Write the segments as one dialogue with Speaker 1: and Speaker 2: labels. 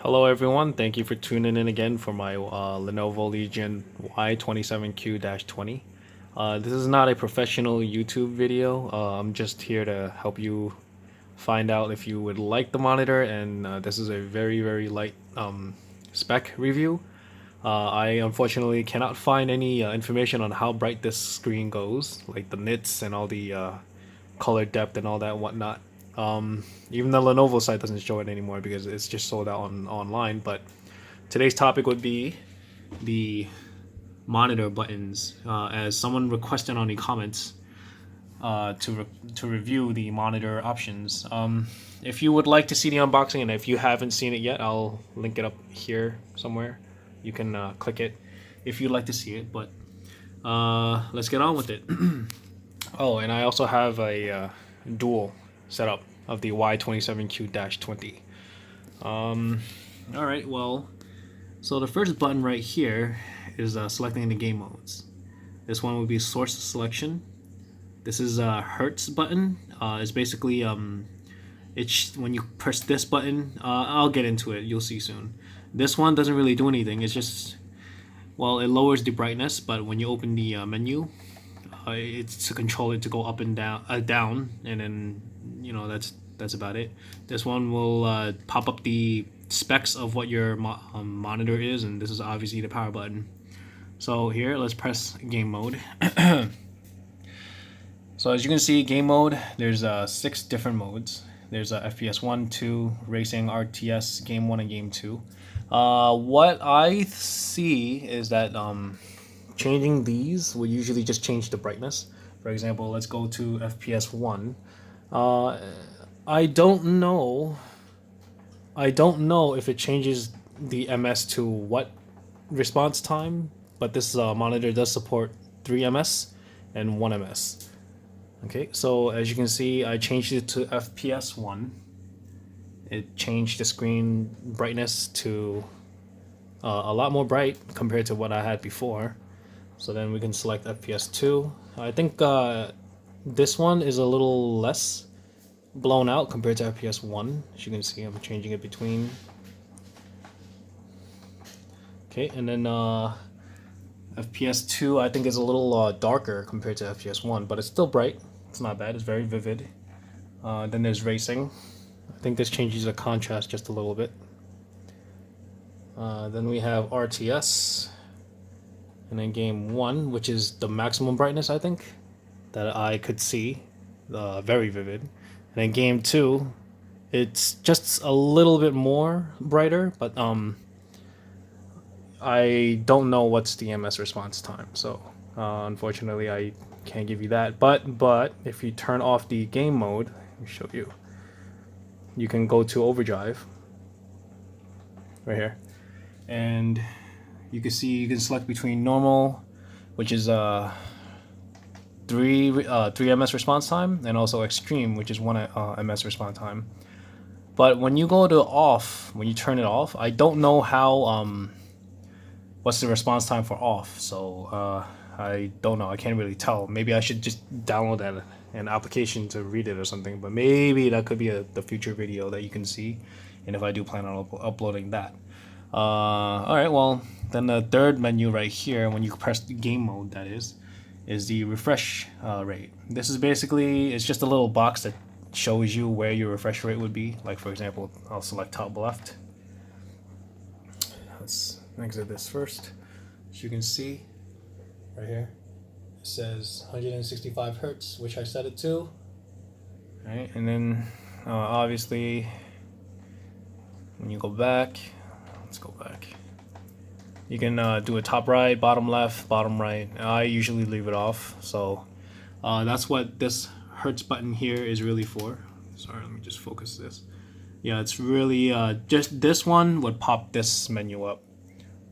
Speaker 1: Hello everyone, thank you for tuning in again for my Lenovo Legion Y27Q-20. This is not a professional YouTube video. I'm just here to help you find out if you would like the monitor, and this is a very light spec review. I unfortunately cannot find any information on how bright this screen goes, like the nits and all the color depth and all that whatnot. Even the Lenovo site doesn't show it anymore because it's just sold out online. But today's topic would be the monitor buttons, as someone requested on the comments to review the monitor options. If you would like to see the unboxing, and if you haven't seen it yet, I'll link it up here somewhere. You can click it if you'd like to see it. But let's get on with it. Oh, and I also have a dual setup of the Y27Q-20. Alright, well, so the first button right here is selecting the game modes. This one would be source selection. This is a Hertz button. It's basically it's when you press this button. I'll get into it. You'll see soon. This one doesn't really do anything. It's just, well, it lowers the brightness, but when you open the menu, it's to control it to go up and down, and then that's about it. This one will pop up the specs of what your monitor is, and this is obviously the power button. So here, let's press game mode. So as you can see, game mode, there's 6 different modes. There's FPS 1, 2, Racing, RTS, Game 1, and Game 2. What I see is that changing these will usually just change the brightness. For example, let's go to FPS 1. I don't know if it changes the MS to what response time, but this monitor does support 3 ms and 1 ms. Okay, so as you can see, I changed it to FPS 1. It changed the screen brightness to a lot more bright compared to what I had before. So then we can select FPS 2. I think this one is a little less blown out compared to FPS 1. As you can see, I'm changing it between. Okay, and then FPS 2 I think is a little darker compared to FPS 1, but it's still bright. It's not bad, it's very vivid. Then there's Racing. I think this changes the contrast just a little bit. Then we have RTS. And then Game 1, which is the maximum brightness, I think, that I could see. Very vivid. And then Game 2, it's just a little bit more brighter, but I don't know what's the MS response time. So unfortunately, I can't give you that. But if you turn off the game mode, let me show you. You can go to Overdrive. Right here. And you can see you can select between normal, which is 3 ms response time, and also extreme, which is 1 ms response time. But when you go to off, when you turn it off, I don't know how what's the response time for off. So I don't know. I can't really tell. Maybe I should just download an application to read it or something. But maybe that could be the future video that you can see, and if I do plan on uploading that. Alright, well, then the third menu right here, when you press the game mode, that is the refresh rate. This is basically, it's just a little box that shows you where your refresh rate would be. Like, for example, I'll select top left. Let's exit this first. As you can see, right here, it says 165 Hertz, which I set it to. Alright, and then obviously, when you go back, let's go back. You can do a top right, bottom left, bottom right. I usually leave it off, so that's what this Hertz button here is really for. Sorry, let me just focus this. Yeah, it's really just this one would pop this menu up,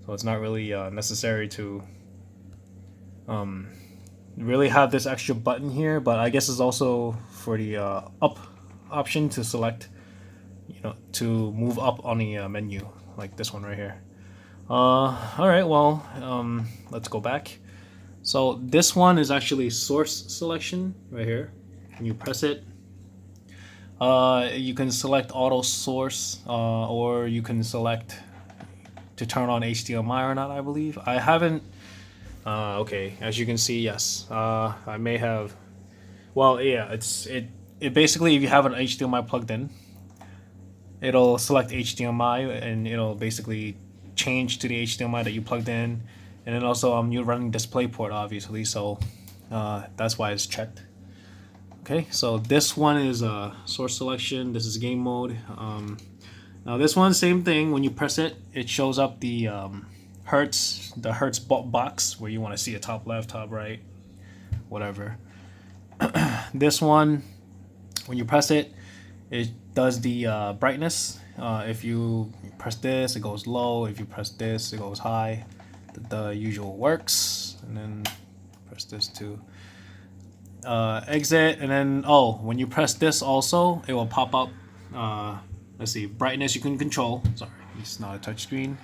Speaker 1: so it's not really necessary to really have this extra button here. But I guess it's also for the up option to select, to move up on the menu, like this one right here. Alright, well, let's go back. So this one is actually source selection right here. When you press it, You can select auto source, or you can select to turn on HDMI or not. I believe I haven't. Okay, as you can see, yes. I may have. Well, yeah, it basically, if you have an HDMI plugged in, it'll select HDMI and it'll basically change to the HDMI that you plugged in, and then also you're running DisplayPort obviously, so that's why it's checked. Okay, so this one is source selection. This is game mode. Now this one, same thing. When you press it, it shows up the hertz, box where you want to see it, top left, top right, whatever. This one, when you press it, it does the brightness. If you press this, it goes low. If you press this, it goes high. The usual works. And then press this to exit. And then, when you press this also, it will pop up. Let's see, brightness you can control. Sorry, it's not a touch screen.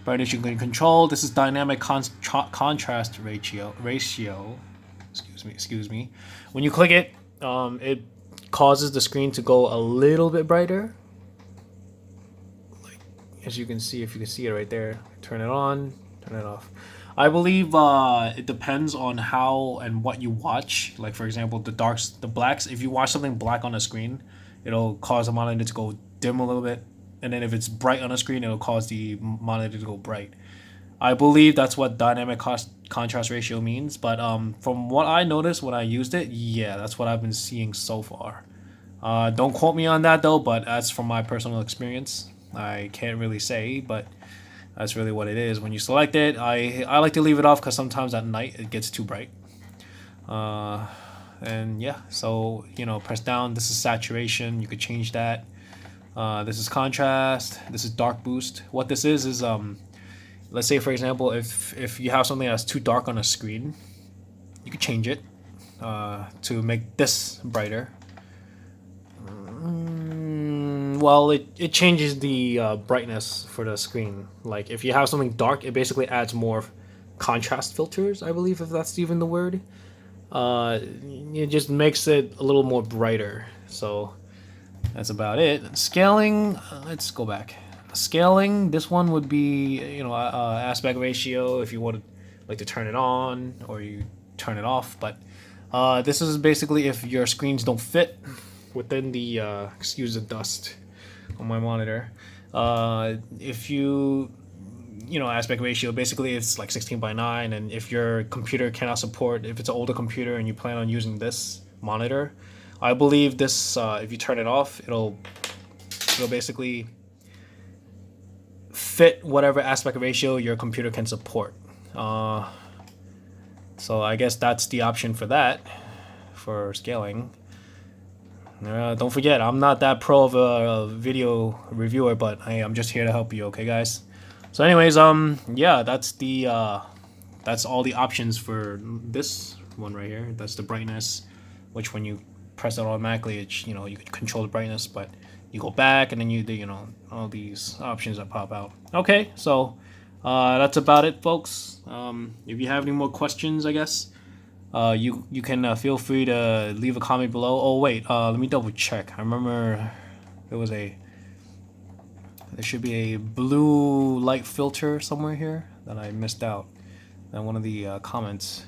Speaker 1: Brightness you can control. This is dynamic contrast ratio. Excuse me. When you click it, it causes the screen to go a little bit brighter. Like, as you can see, if you can see it right there, turn it on, turn it off. I believe it depends on how and what you watch. Like, for example, the blacks. If you watch something black on the screen, it'll cause the monitor to go dim a little bit, and then if it's bright on the screen, it'll cause the monitor to go bright. I believe that's what dynamic contrast ratio means, but from what I noticed when I used it, yeah, that's what I've been seeing so far. Don't quote me on that though, but that's from my personal experience. I can't really say, but that's really what it is. When you select it, I like to leave it off because sometimes at night it gets too bright. And yeah, so press down. This is saturation. You could change that. This is contrast. This is dark boost. What this is let's say, for example, if you have something that's too dark on a screen, you could change it to make this brighter. Well, it changes the brightness for the screen. Like, if you have something dark, it basically adds more contrast filters, I believe, if that's even the word. It just makes it a little more brighter. So that's about it. Scaling, let's go back. Scaling, this one would be aspect ratio if you want to turn it on or you turn it off. But this is basically if your screens don't fit within the excuse the dust on my monitor. If aspect ratio, basically it's like 16:9, and if your computer cannot support, if it's an older computer and you plan on using this monitor, I believe this if you turn it off, it'll basically fit whatever aspect ratio your computer can support. So I guess that's the option for that, for scaling. Don't forget, I'm not that pro of a video reviewer, but hey, I'm just here to help you, okay, guys? So anyways, yeah, that's all the options for this one right here. That's the brightness, which when you press it automatically, it's, you can control the brightness, but you go back and then you do, all these options that pop out. Okay, so that's about it, folks. If you have any more questions, I guess you can feel free to leave a comment below. Oh wait, let me double check. I remember there should be a blue light filter somewhere here that I missed out, that one of the comments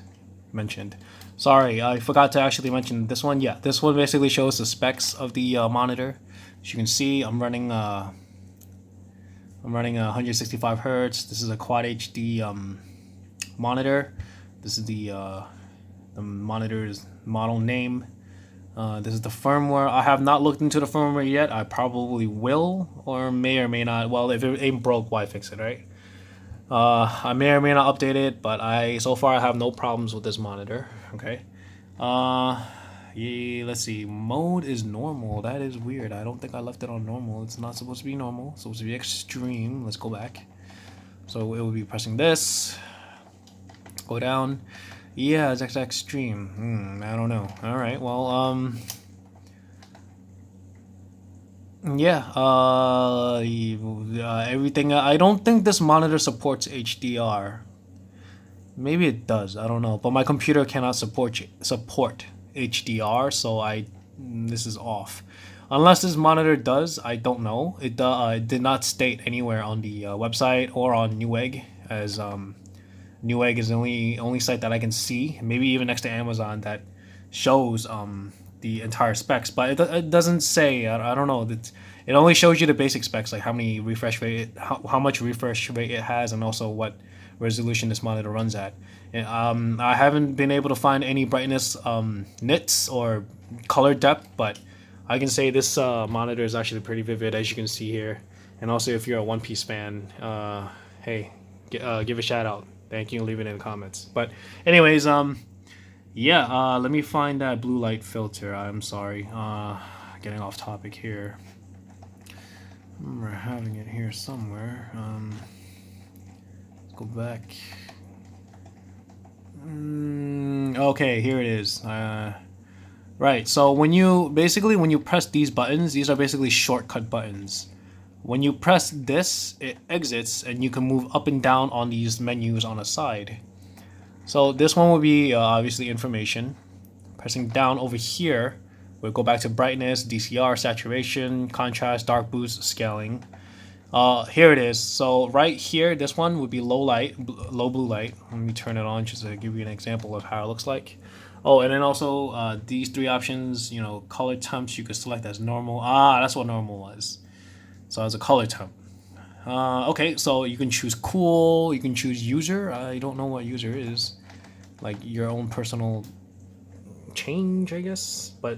Speaker 1: mentioned. Sorry, I forgot to actually mention this one. Yeah, this one basically shows the specs of the monitor. As you can see, I'm running 165 hertz. This is a Quad HD monitor. This is the monitor's model name. This is the firmware. I have not looked into the firmware yet. I probably will, or may not. Well, if it ain't broke, why fix it, right? I may or may not update it, but so far I have no problems with this monitor. Okay. Yeah, let's see. Mode is normal. That is weird. I don't think I left it on normal. It's not supposed to be normal. It's supposed to be extreme. Let's go back. So it will be pressing this. Go down. Yeah, it's extreme. I don't know. All right. Well, yeah. Everything. I don't think this monitor supports HDR. Maybe it does. I don't know. But my computer cannot support HDR, so this is off. Unless this monitor does, I don't know. It did not state anywhere on the website or on Newegg, as Newegg is the only site that I can see, maybe even next to Amazon, that shows the entire specs. But it doesn't say. I don't know. It only shows you the basic specs, like how many refresh rate, how much refresh rate it has, and also what resolution this monitor runs at. And, I haven't been able to find any brightness nits or color depth, but I can say this monitor is actually pretty vivid, as you can see here. And also, if you're a One Piece fan, hey, give a shout out. Thank you. Leave it in the comments. But anyways, yeah. Let me find that blue light filter. I'm sorry. Getting off topic here. I remember having it here somewhere. Let's go back. Okay, here it is. Right. So when you press these buttons, these are basically shortcut buttons. When you press this, it exits, and you can move up and down on these menus on the side. So this one will be obviously information. Pressing down over here, we'll go back to brightness, DCR, saturation, contrast, dark boost, scaling. Here it is. So right here, this one would be low blue light. Let me turn it on just to give you an example of how it looks like. Oh, and then also these three options, color temps you could select as normal. That's what normal was. So as a color temp. Okay, so you can choose cool, you can choose user. I don't know what user is. Like your own personal change, I guess. But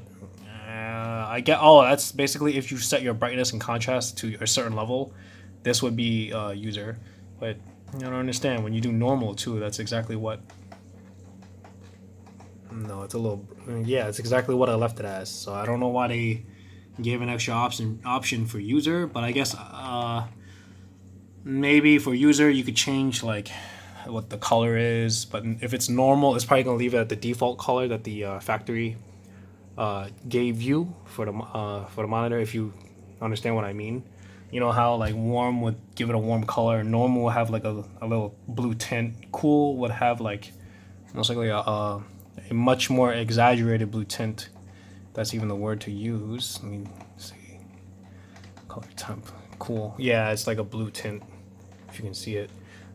Speaker 1: I get, that's basically if you set your brightness and contrast to a certain level, this would be user. But I don't understand, when you do normal too, that's exactly what. No, it's a little, yeah, it's exactly what I left it as. So I don't know why they gave an extra option for user, but I guess maybe for user you could change like what the color is, but if it's normal, it's probably gonna leave it at the default color that the factory gave you for the monitor. If you understand what I mean, you know how like warm would give it a warm color, normal would have like a little blue tint, cool would have like most likely a much more exaggerated blue tint. That's even the word to use. Let me see. Color temp. Cool. Yeah, it's like a blue tint, if you can see it.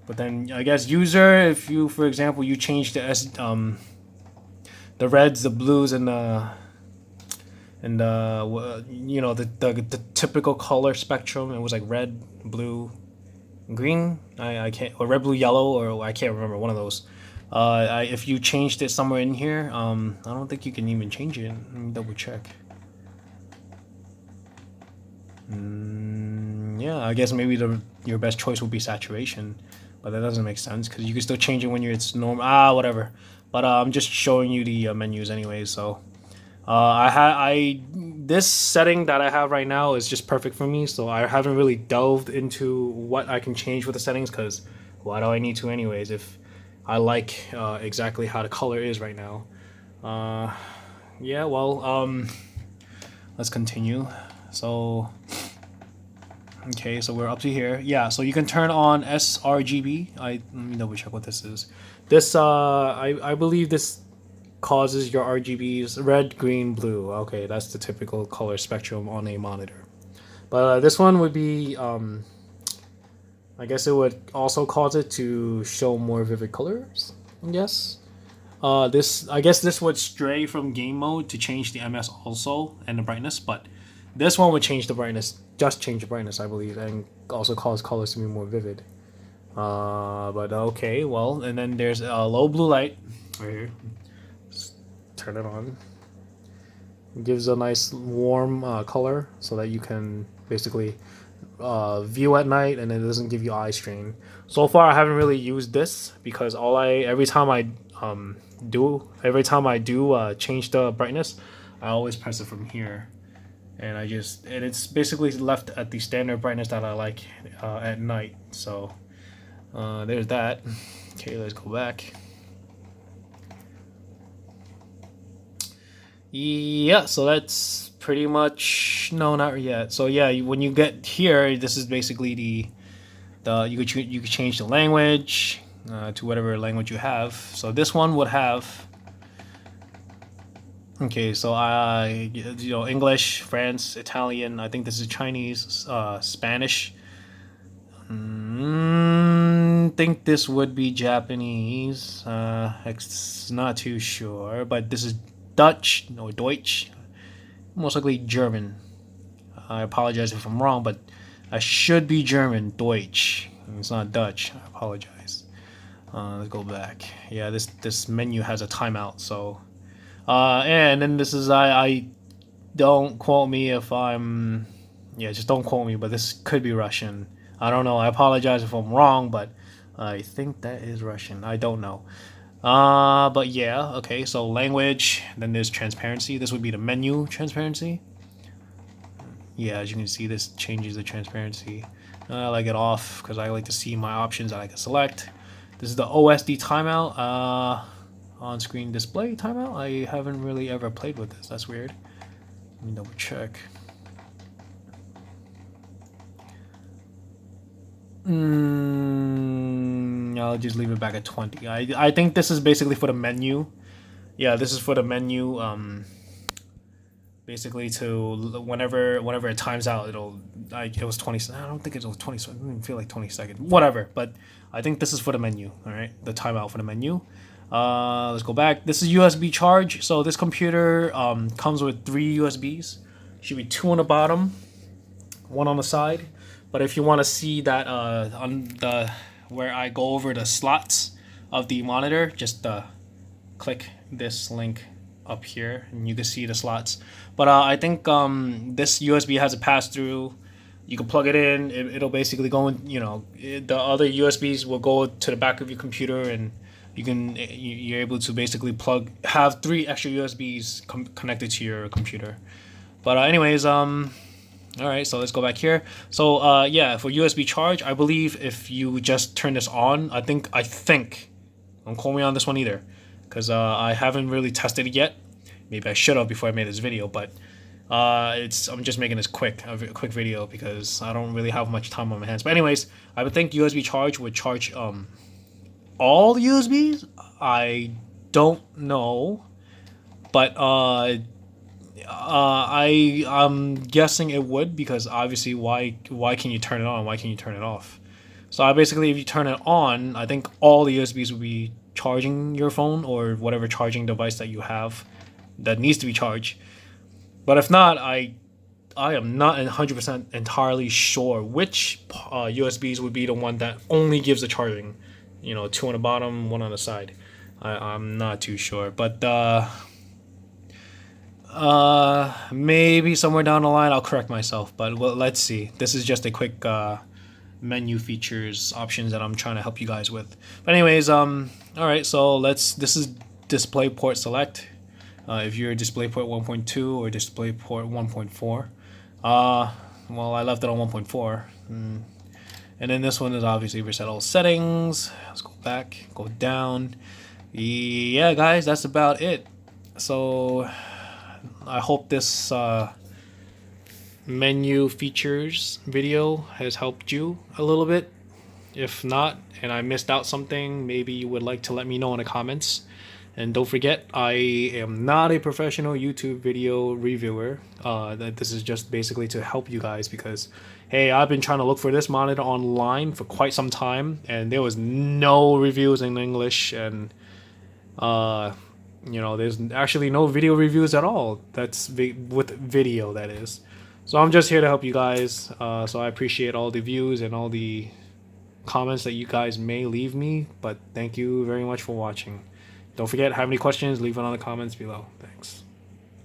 Speaker 1: But then I guess user, if you, for example, you change the the reds, the blues, and the typical color spectrum. It was like red, blue, green. I can't, or red, blue, yellow, or I can't remember, one of those. If you changed it somewhere in here, I don't think you can even change it. Let me double check. Yeah, I guess maybe your best choice would be saturation, but that doesn't make sense because you can still change it when it's normal. Whatever. But I'm just showing you the menus anyway. So this setting that I have right now is just perfect for me. So I haven't really delved into what I can change with the settings, because why do I need to anyways if I like exactly how the color is right now. Yeah, well, let's continue. So, okay, so we're up to here. Yeah, so you can turn on Srgb. Let me double check what this is. This, I believe this causes your RGBs red, green, blue. Okay, that's the typical color spectrum on a monitor. But this one would be, I guess it would also cause it to show more vivid colors. Yes. I guess this would stray from game mode to change the MS also and the brightness, but this one would change the brightness, just change the brightness, I believe, and also cause colors to be more vivid. But okay, well, and then there's a low blue light right here. Just turn it on. It gives a nice warm color so that you can basically view at night, and it doesn't give you eye strain. So far I haven't really used this because every time I do change the brightness, I always press it from here, and it's basically left at the standard brightness that I like at night. So there's that. Okay, let's go back. Yeah, so that's pretty much, no, not yet. So yeah, when you get here, this is basically you could change the language to whatever language you have. So this one would have, Okay, so English, France, Italian. I think this is Chinese, Spanish. Think this would be Japanese. It's not too sure, but this is Dutch or Deutsch. Most likely German. I apologize if I'm wrong, but I should be German, Deutsch. It's not Dutch. I apologize. Let's go back. Yeah, this menu has a timeout, so and then this is I don't quote me if I'm yeah, just don't quote me, but this could be Russian. I don't know. I apologize if I'm wrong, but I think that is Russian. I don't know. But yeah, okay. So language, then there's transparency. This would be the menu transparency. Yeah, as you can see, this changes the transparency. I like it off because I like to see my options that I can select. This is the OSD timeout. On-screen display timeout. I haven't really ever played with this. That's weird. Let me double check. I'll just leave it back at 20. I think this is basically for the menu. Yeah, this is for the menu. Basically to whenever it times out, it was 20. I don't think it was 20. So I didn't feel like 20 seconds. Whatever. But I think this is for the menu. All right, the timeout for the menu. Let's go back. This is USB charge. So this computer comes with 3 USBs. Should be 2 on the bottom, 1 on the side. But if you want to see that on the where I go over the slots of the monitor, just click this link up here and you can see the slots. But I think this USB has a pass through. You can plug it in. It'll basically go in. The other USBs will go to the back of your computer, and you're able to basically have 3 extra USBs connected to your computer. But anyways, all right, so let's go back here. So yeah, for USB charge, I believe if you just turn this on, I think don't quote me on this one either, because I haven't really tested it yet. Maybe I should have before I made this video, but I'm just making this a quick video because I don't really have much time on my hands. But anyways, I would think USB charge would charge all the USBs. I don't know, but I'm guessing it would, because obviously why can you turn it on? Why can you turn it off? So basically, if you turn it on, I think all the USBs will be charging your phone or whatever charging device that you have that needs to be charged. But if not, I am not 100% entirely sure which USBs would be the one that only gives the charging. 2 on the bottom, 1 on the side. I'm not too sure, but maybe somewhere down the line I'll correct myself. But let's see. This is just a quick menu features options that I'm trying to help you guys with. But anyways, all right. So this is DisplayPort select. If you're DisplayPort 1.2 or DisplayPort 1.4. Well, I left it on 1.4. And then this one is obviously reset all settings. Let's go back, go down. Yeah, guys, that's about it. So I hope this menu features video has helped you a little bit. If not, and I missed out something, maybe you would like to let me know in the comments. And don't forget, I am not a professional YouTube video reviewer. That this is just basically to help you guys, because hey, I've been trying to look for this monitor online for quite some time, and there was no reviews in English, and there's actually no video reviews at all. That's with video, that is. So I'm just here to help you guys. So I appreciate all the views and all the comments that you guys may leave me, but thank you very much for watching. Don't forget, have any questions, leave it on the comments below.